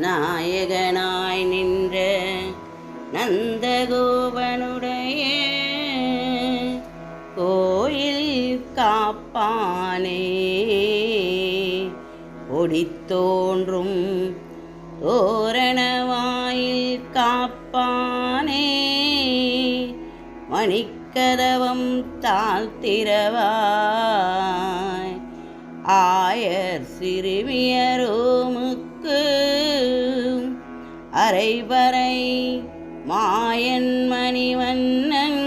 நாயகனாய் நின்ற நந்தகோபனுடைய கோயில் காப்பானே, ஒடித்தோன்றும் தோரணவாயில் காப்பானே, மணிக்கதவம் தாழ்த்திரவாய் ஆயர் சிறுமியரோமுக்கு அரைவரை மாயன் மணிவண்ணன்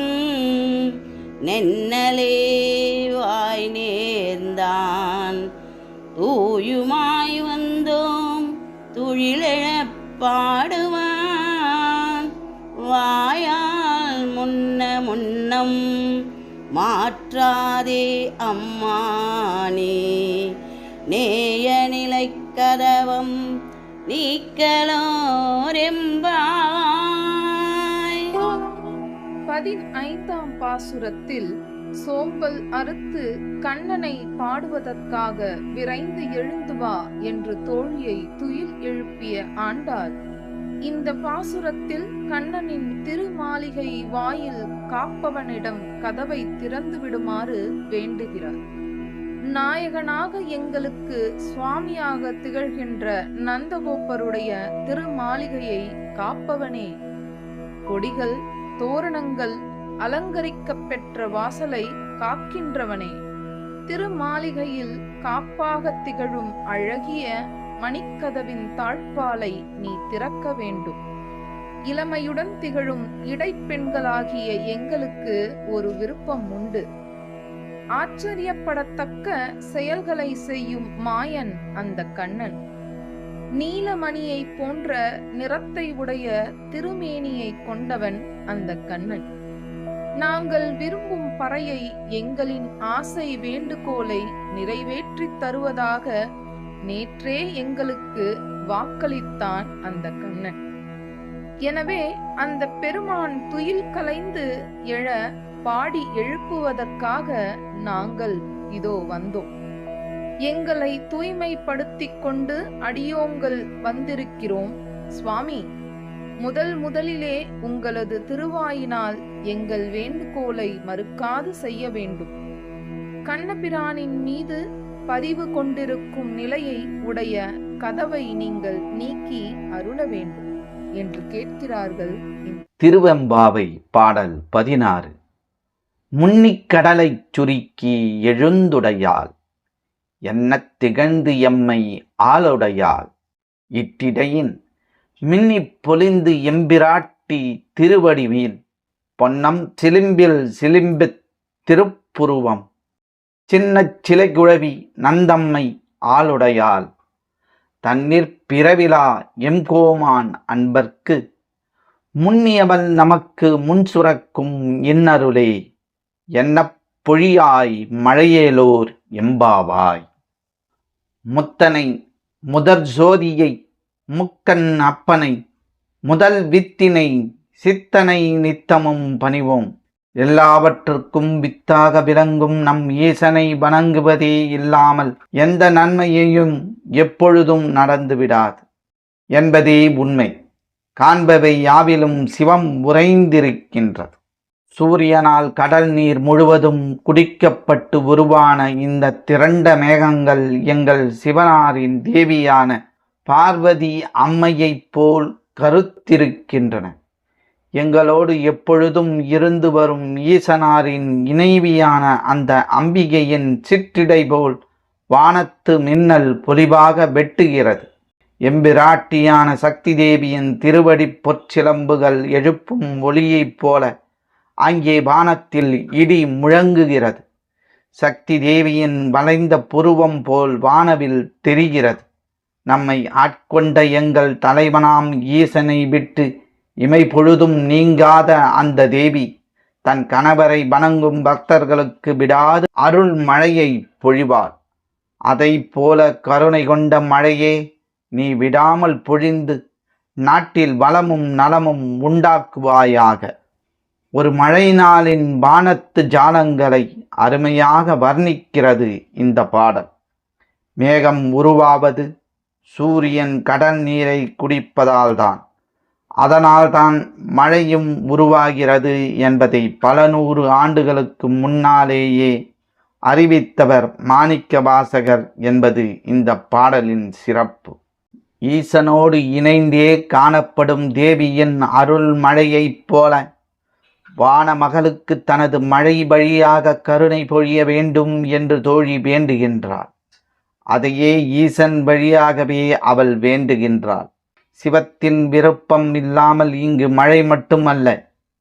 நென்னலே வாய் நேர்ந்தான் தூயுமாய் வந்தோம் துழிலெழப் பாடுவான் வாயால் முன்னம் மாற்றாதே அம்மானே, நேய நிலைக்கதவம் நீக்கலோரெம்பாய். 15ஆம் பாசுரத்தில் சோம்பல் அறுத்து கண்ணனை பாடுவதற்காக விரைந்து எழுந்து வா என்று தோழியை துயில் எழுப்பிய ஆண்டாள் இந்த பாசுரத்தில் கண்ணனின் திருமாளிகை வாயில் காப்பவனிடம் கதவை திறந்து விடுமாறு வேண்டுகிறார். நாயகனாக எங்களுக்கு சுவாமியாக திகழ்கின்ற நந்தகோபருடைய திருமாளிகையை காப்பவனே, கொடிகள் தோரணங்கள் அலங்கரிக்கப் பெற்ற வாசலை காக்கின்றவனே, திருமாளிகையில் காப்பாக திகழும் அழகிய மணிக்கதவின் தாழ்பாலை நீ திறக்க வேண்டும். இளமையுடன் திகழும் இடைப்பெண்களாகிய எங்களுக்கு ஒரு விருப்பம் உண்டு. ஆச்சரியப்படத்தக்க செயல்களை செய்யும் மாயன் அந்த கண்ணன். நீலமணியை போன்ற நிறத்தை உடைய திருமேனியை கொண்டவன் அந்த கண்ணன். நாங்கள் விரும்பும் பறையை எங்களின் ஆசை வேண்டுகோளை நிறைவேற்றித் தருவதாக நேற்றே எங்களுக்கு வாக்களித்தான் அந்த கண்ணன். எனவே அந்த பெருமான் துயில் கலைந்து எழ பாடி எழுப்புவதற்காக நாங்கள் இதோ வந்தோம். எங்களை தூய்மைப்படுத்திக் கொண்டு அடியோங்கள் வந்திருக்கிறோம். சுவாமி, முதலிலே உங்களது திருவாயினால் எங்கள் வேண்டுகோளை மறுக்காது செய்ய வேண்டும். கண்ணபிரானின் மீது பதிவு கொண்டிருக்கும் நிலையை உடைய கதவை நீங்கள் நீக்கி அருள வேண்டும் என்று கேட்கிறார்கள். திருவெம்பாவை பாடல் 16. முன்னிக்கடலைச் சுருக்கி எழுந்துடையாள் என்னத் திகழ்ந்து எம்மை ஆளுடையாள் இட்டிடையின் மின்னிப் பொலிந்து எம்பிராட்டி திருவடிமீன் பொன்னம் சிலிம்பில் சிலிம்பித் திருப்புருவம் சின்னச் சிலைகுழவி நந்தம்மை ஆளுடையாள் தன்னிற் பிறவிலா எம்கோமான் அன்பர்க்கு முன்னியவள் நமக்கு முன் சுரக்கும் இன்னருளே என்னப் பொழியாய் மழையேலோர் எம்பாவாய். முத்தனை முதற் ஜோதியை முக்கண் அப்பனை முதல் வித்தினை சித்தனை நித்தமும் பணிவோம். எல்லாவற்றுக்கும் வித்தாக விளங்கும் நம் ஈசனை வணங்குவதே இல்லாமல் எந்த நன்மையையும் எப்பொழுதும் நடந்துவிடாது என்பதே உண்மை. காண்பவை யாவிலும் சிவம் உறைந்திருக்கின்றது. சூரியனால் கடல் நீர் முழுவதும் குடிக்கப்பட்டு உருவான இந்த திரண்ட மேகங்கள் எங்கள் சிவனாரின் தேவியான பார்வதி அம்மையைப் போல் கருத்திருக்கின்றன. எங்களோடு எப்பொழுதும் இருந்து வரும் ஈசனாரின் இணைவியான அந்த அம்பிகையின் சிற்றிடை போல் வானத்து மின்னல் பொலிவாக வெட்டுகிறது. எம்பிராட்டியான சக்தி தேவியின் திருவடி பொற்சிலம்புகள் எழுப்பும் ஒளியைப் போல அங்கே வானத்தில் இடி முழங்குகிறது. சக்தி தேவியின் வளைந்த புருவம் போல் வானவில் தெரிகிறது. நம்மை ஆட்கொண்ட எங்கள் தலைவனாம் ஈசனை விட்டு இமை பொழுதும் நீங்காத அந்த தேவி தன் கணவரை வணங்கும் பக்தர்களுக்கு விடாது அருள் மழையை பொழிவார். அதை போல கருணை கொண்ட மழையே, நீ விடாமல் பொழிந்து நாட்டில் வளமும் நலமும் உண்டாக்குவாயாக. ஒரு மழை நாளின் வானத்து ஜாலங்களை அருமையாக வர்ணிக்கிறது இந்த பாடல். மேகம் உருவாவது, சூரியன் கடல் நீரை குடிப்பதால்தான், அதனால்தான் மழையும் உருவாகிறது என்பதை பல 100 ஆண்டுகளுக்கு முன்னாலேயே அறிவித்தவர் மாணிக்கவாசகர் என்பது இந்த பாடலின் சிறப்பு. ஈசனோடு இணைந்தே காணப்படும் தேவியின் அருள் மழையைப் போல வானமகளுக்கு தனது மழை வழியாக கருணை பொழிய வேண்டும் என்று தோழி வேண்டுகின்றாள். அதையே ஈசன் வழியாகவே அவள் வேண்டுகின்றாள். சிவத்தின் விருப்பம் இல்லாமல் இங்கு மழை மட்டுமல்ல,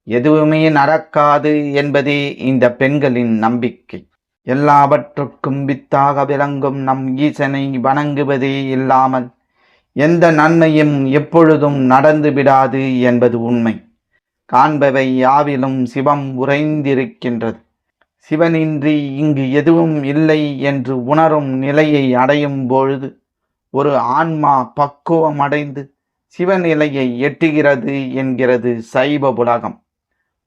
எதுவுமே நடக்காது என்பதே இந்த பெண்களின் நம்பிக்கை. எல்லாவற்றுக்கும் வித்தாக விளங்கும் நம் ஈசனை வணங்குவதே இல்லாமல் எந்த நன்மையும் எப்பொழுதும் நடந்து விடாது என்பது உண்மை. காண்பவை யாவிலும் சிவம் உறைந்திருக்கின்றது. சிவனின்றி இங்கு எதுவும் இல்லை என்று உணரும் நிலையை அடையும் பொழுது ஒரு ஆன்மா பக்குவம் அடைந்து சிவநிலையை எட்டுகிறது என்கிறது சைவ உலகம்.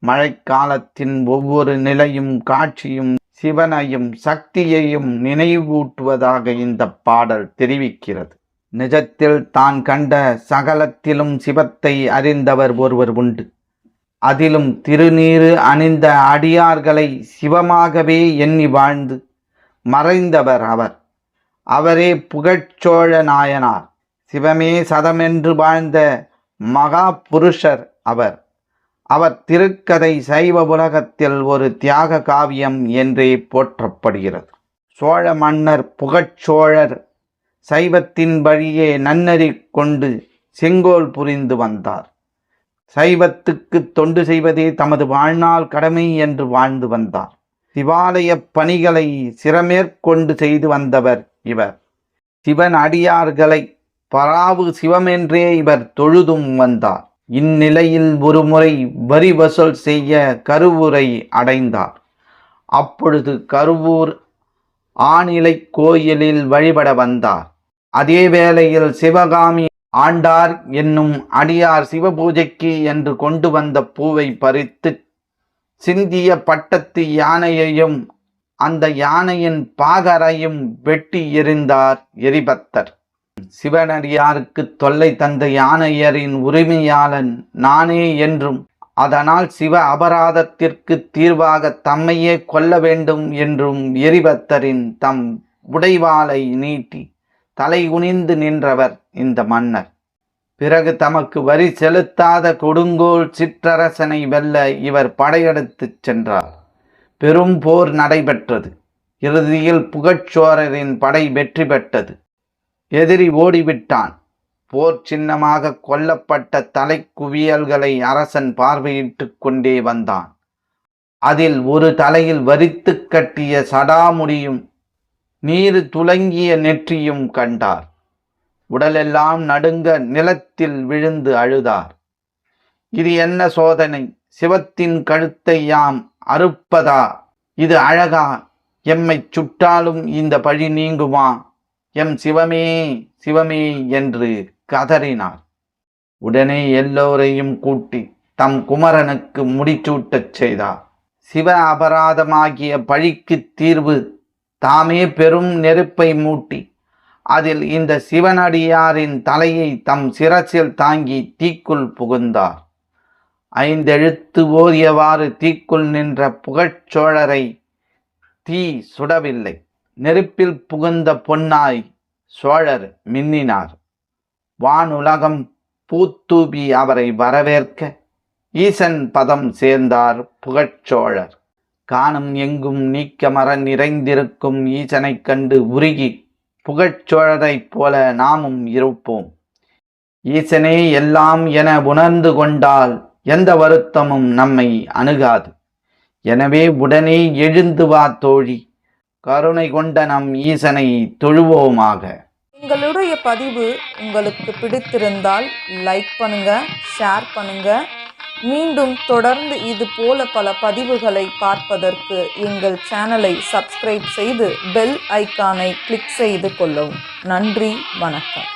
மழைக்காலத்தின் ஒவ்வொரு நிலையும் காட்சியும் சிவனையும் சக்தியையும் நினைவூட்டுவதாக இந்த பாடல் தெரிவிக்கிறது. நிஜத்தில் தான் கண்ட சகலத்திலும் சிவத்தை அறிந்தவர் ஒருவர் உண்டு. அதிலும் திருநீறு அணிந்த அடியார்களை சிவமாகவே எண்ணி வாழ்ந்து மறைந்தவர் அவர். அவரே புகழ்ச்சோழ நாயனார். சிவமே சதமென்று வாழ்ந்த மகா புருஷர் அவர். அவர் திருக்கதை சைவ உலகத்தில் ஒரு தியாக காவியம் என்றே போற்றப்படுகிறது. சோழ மன்னர் புகழ்ச்சோழர் சைவத்தின் வழியே நன்னறி கொண்டு செங்கோல் புரிந்து வந்தார். சைவத்துக்கு தொண்டு செய்வதே தமது வாழ்நாள் கடமை என்று வாழ்ந்து வந்தார். சிவாலய பணிகளை சிரமேற்கொண்டு செய்து வந்தவர் இவர். சிவன் அடியார்களை பராவு சிவமென்றே இவர் தொழுதும் வந்தார். இந்நிலையில் ஒருமுறை வரி வசூல் செய்ய கருவூரை அடைந்தார். அப்பொழுது கருவூர் ஆணிலை கோயிலில் வழிபட வந்தார். அதே வேளையில் சிவகாமி ஆண்டார் என்னும் அடியார் சிவபூஜைக்கு என்று கொண்டு வந்த பூவை பறித்து சிந்திய பட்டத்து யானையையும் அந்த யானையின் பாகரையும் வெட்டி எறிந்தார் எரிபத்தர். சிவனடியாருக்கு தொல்லை தந்த யானையரின் உரிமையாளன் நானே என்றும் அதனால் சிவ அபராதத்திற்கு தீர்வாக தம்மையே கொல்ல வேண்டும் என்றும் எரிபத்தரின் தம் உடைவாளை நீட்டி தலை குனிந்து நின்றவர் இந்த மன்னர். பிறகு தமக்கு வரி செலுத்தாத கொடுங்கோல் சிற்றரசனை வெல்ல இவர் படையெடுத்துச் சென்றார். பெரும் போர் நடைபெற்றது. இறுதியில் புகழ்ச்சோழரின் படை வெற்றி பெற்றது. எதிரி ஓடிவிட்டான். போர் சின்னமாக கொல்லப்பட்ட தலை குவியல்களை அரசன் பார்வையிட்டு கொண்டே வந்தான். அதில் ஒரு தலையில் வரித்து கட்டிய சடாமுடியும் நீர் துளங்கிய நெற்றியும் கண்டார். உடலெல்லாம் நடுங்க நிலத்தில் விழுந்து அழுதார். இது என்ன சோதனை? சிவத்தின் கழுத்தை யாம் அறுப்பதா? இது அழகா? எம்மை சுட்டாலும் இந்த பழி நீங்குமா? எம் சிவமே சிவமே என்று கதறினார். உடனே எல்லோரையும் கூட்டி தம் குமரனுக்கு முடிசூட்டச் செய்தார். சிவ அபராதமாகிய பழிக்கு தீர்வு தாமே பெரும் நெருப்பை மூட்டி அதில் இந்த சிவனடியாரின் தலையை தம் சிரசில் தாங்கி தீக்குள் புகுந்தார். 5 எழுத்து ஓதியவாறு தீக்குள் நின்ற புகழ்ச்சோழரை தீ சுடவில்லை. நெருப்பில் புகுந்த பொன்னாய் சோழர் மின்னினார். வானுலகம் பூத்தூபி அவரை வரவேற்க ஈசன் பதம் சேர்ந்தார் புகழ்ச்சோழர். காணும் எங்கும் நீக்கமர நிறைந்திருக்கும் ஈசனைக் கண்டு உருகி புகழ்ச்சோழரைப் போல நாமும் இருப்போம். ஈசனே எல்லாம் என உணர்ந்து கொண்டால் எந்த வருத்தமும் நம்மை அணுகாது. எனவே உடனே எழுந்து வா தோழி, கருணை கொண்ட நம் ஈசனை தொழுவோமாக. எங்களுடைய பதிவு உங்களுக்கு பிடித்திருந்தால் லைக் பண்ணுங்க, ஷேர் பண்ணுங்க. மீண்டும் தொடர்ந்து இது போல பல பதிவுகளை பார்ப்பதற்கு எங்கள் சேனலை சப்ஸ்கிரைப் செய்து பெல் ஐக்கானை கிளிக் செய்து கொள்ளவும். நன்றி, வணக்கம்.